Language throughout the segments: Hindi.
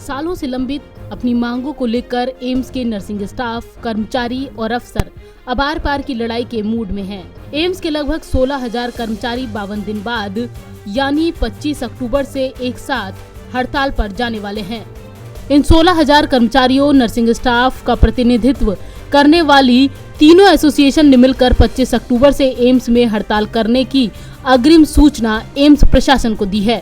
सालों से लंबित अपनी मांगों को लेकर एम्स के नर्सिंग स्टाफ, कर्मचारी और अफसर अब आर पार की लड़ाई के मूड में हैं। एम्स के लगभग 16,000 कर्मचारी 52 दिन बाद यानी 25 अक्टूबर से एक साथ हड़ताल पर जाने वाले हैं। इन 16,000 कर्मचारियों, नर्सिंग स्टाफ का प्रतिनिधित्व करने वाली तीनों एसोसिएशन ने मिलकर 25 अक्टूबर से एम्स में हड़ताल करने की अग्रिम सूचना एम्स प्रशासन को दी है।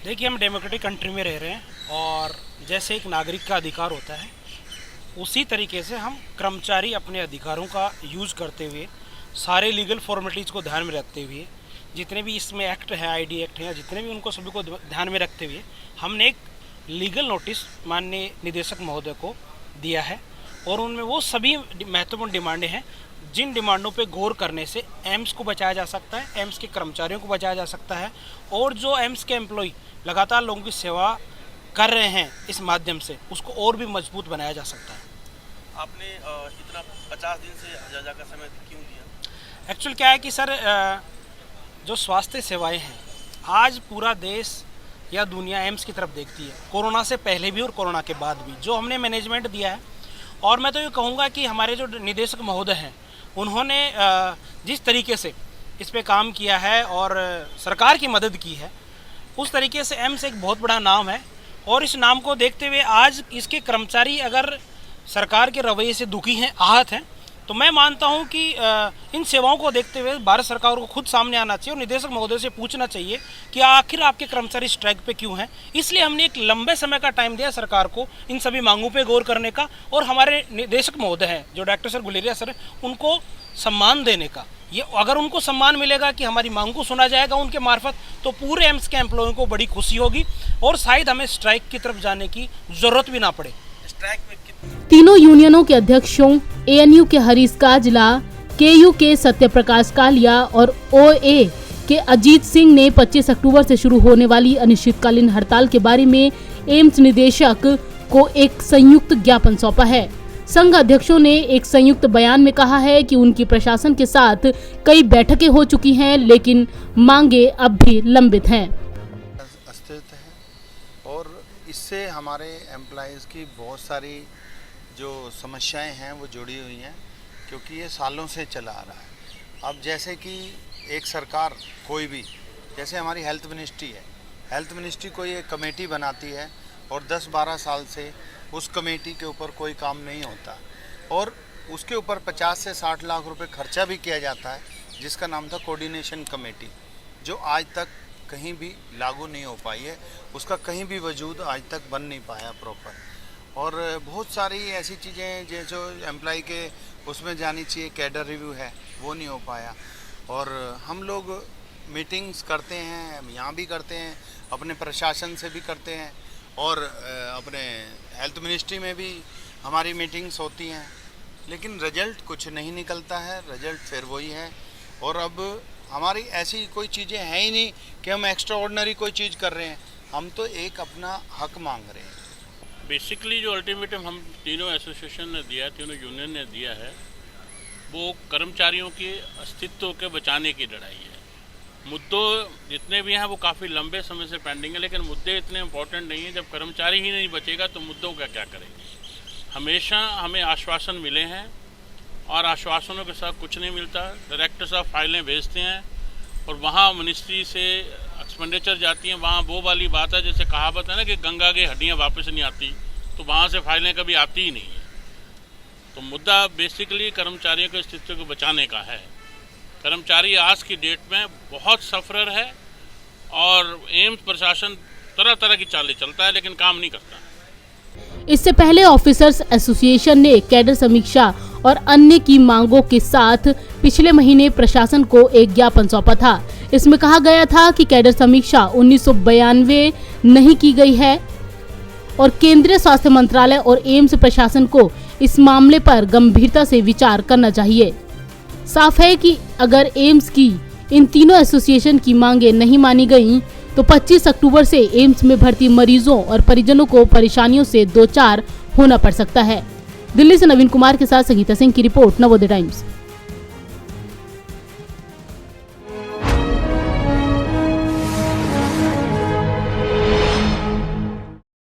देखिए, हम डेमोक्रेटिक कंट्री में रह रहे हैं और जैसे एक नागरिक का अधिकार होता है उसी तरीके से हम कर्मचारी अपने अधिकारों का यूज करते हुए, सारे लीगल फॉर्मेलिटीज़ को ध्यान में रखते हुए, जितने भी इसमें एक्ट है, आईडी एक्ट है, जितने भी उनको सभी को ध्यान में रखते हुए हमने एक लीगल नोटिस माननीय निदेशक महोदय को दिया है और उनमें वो सभी महत्वपूर्ण डिमांडें हैं जिन डिमांडों पे गौर करने से एम्स को बचाया जा सकता है, एम्स के कर्मचारियों को बचाया जा सकता है और जो एम्स के एम्प्लॉय लगातार लोगों की सेवा कर रहे हैं इस माध्यम से उसको और भी मजबूत बनाया जा सकता है। आपने इतना 50 दिन से ज़्यादा का समय क्यों दिया? एक्चुअल क्या है कि सर, जो स्वास्थ्य सेवाएं हैं आज पूरा देश या दुनिया एम्स की तरफ देखती है, कोरोना से पहले भी और कोरोना के बाद भी। जो हमने मैनेजमेंट दिया है और मैं तो ये कहूँगा कि हमारे जो निदेशक महोदय हैं उन्होंने जिस तरीके से इस पे काम किया है और सरकार की मदद की है, उस तरीके से एम्स एक बहुत बड़ा नाम है और इस नाम को देखते हुए आज इसके कर्मचारी अगर सरकार के रवैये से दुखी हैं, आहत हैं, तो मैं मानता हूं कि इन सेवाओं को देखते हुए भारत सरकार को खुद सामने आना चाहिए और निदेशक महोदय से पूछना चाहिए कि आखिर आपके कर्मचारी स्ट्राइक पे क्यों हैं। इसलिए हमने एक लंबे समय का टाइम दिया सरकार को इन सभी मांगों पे गौर करने का और हमारे निदेशक महोदय हैं जो डॉक्टर सर गुलेरिया सर, उनको सम्मान देने का। ये अगर उनको सम्मान मिलेगा कि हमारी मांग को सुना जाएगा उनके मार्फत, तो पूरे एम्स के एम्प्लॉयों को बड़ी खुशी होगी और शायद हमें स्ट्राइक की तरफ जाने की जरूरत भी ना पड़े। स्ट्राइक में तीनों यूनियनों के अध्यक्षों एएनयू के हरीश काजला, केयू के सत्यप्रकाश कालिया और ओए के अजीत सिंह ने 25 अक्टूबर से शुरू होने वाली अनिश्चितकालीन हड़ताल के बारे में एम्स निदेशक को एक संयुक्त ज्ञापन सौंपा है। संघ अध्यक्षों ने एक संयुक्त बयान में कहा है कि उनकी प्रशासन के साथ कई बैठकें हो चुकी हैं लेकिन मांगे अब भी लंबित हैं। अस्तित्व है और इससे हमारे एम्प्लॉयज़ की बहुत सारी जो समस्याएं हैं वो जुड़ी हुई हैं क्योंकि ये सालों से चला आ रहा है। अब जैसे कि एक सरकार कोई भी, जैसे हमारी हेल्थ मिनिस्ट्री है, हेल्थ मिनिस्ट्री कोई एक कमेटी बनाती है और 10-12 साल से उस कमेटी के ऊपर कोई काम नहीं होता और उसके ऊपर 50 से 60 लाख रुपए खर्चा भी किया जाता है जिसका नाम था कोऑर्डिनेशन कमेटी, जो आज तक कहीं भी लागू नहीं हो पाई है, उसका कहीं भी वजूद आज तक बन नहीं पाया प्रॉपर। और बहुत सारी ऐसी चीज़ें जैसे एम्प्लॉय के उसमें जानी चाहिए, कैडर रिव्यू है, वो नहीं हो पाया। और हम लोग मीटिंग्स करते हैं, यहाँ भी करते हैं, अपने प्रशासन से भी करते हैं और अपने हेल्थ मिनिस्ट्री में भी हमारी मीटिंग्स होती हैं, लेकिन रिजल्ट कुछ नहीं निकलता है, रिजल्ट फिर वही है। और अब हमारी ऐसी कोई चीज़ें हैं ही नहीं कि हम एक्स्ट्रा ऑर्डिनरी कोई चीज़ कर रहे हैं, हम तो एक अपना हक मांग रहे हैं। बेसिकली जो अल्टीमेटम हम तीनों एसोसिएशन ने दिया है, तीनों यूनियन ने दिया है, वो कर्मचारियों के अस्तित्व के बचाने की लड़ाई है। मुद्दों जितने भी हैं वो काफ़ी लंबे समय से पेंडिंग है, लेकिन मुद्दे इतने इम्पोर्टेंट नहीं हैं। जब कर्मचारी ही नहीं बचेगा तो मुद्दों का क्या करेंगे। हमेशा हमें आश्वासन मिले हैं और आश्वासनों के साथ कुछ नहीं मिलता। डायरेक्टर साहब फाइलें भेजते हैं और वहाँ मिनिस्ट्री से एक्सपेंडिचर जाती हैं, वहाँ वो वाली बात है जैसे कहावत है ना कि गंगा की हड्डियाँ वापस नहीं आती, तो वहाँ से फाइलें कभी आती ही नहीं है। तो मुद्दा बेसिकली कर्मचारियों के अस्तित्व को बचाने का है। कर्मचारी आज की डेट में बहुत सफरर है और एम्स प्रशासन तरह तरह की चालें चलता है लेकिन काम नहीं करता। इससे पहले ऑफिसर्स एसोसिएशन ने कैडर समीक्षा और अन्य की मांगों के साथ पिछले महीने प्रशासन को एक ज्ञापन सौंपा था। इसमें कहा गया था कि कैडर समीक्षा 1992 नहीं की गई है और केंद्रीय स्वास्थ्य मंत्रालय और एम्स प्रशासन को इस मामले पर गंभीरता से विचार करना चाहिए। साफ है कि अगर एम्स की इन तीनों एसोसिएशन की मांगे नहीं मानी गईं, तो 25 अक्टूबर से एम्स में भर्ती मरीजों और परिजनों को परेशानियों से दो चार होना पड़ सकता है। दिल्ली से नवीन कुमार के साथ संगीता सिंह की रिपोर्ट, नवोदय टाइम्स।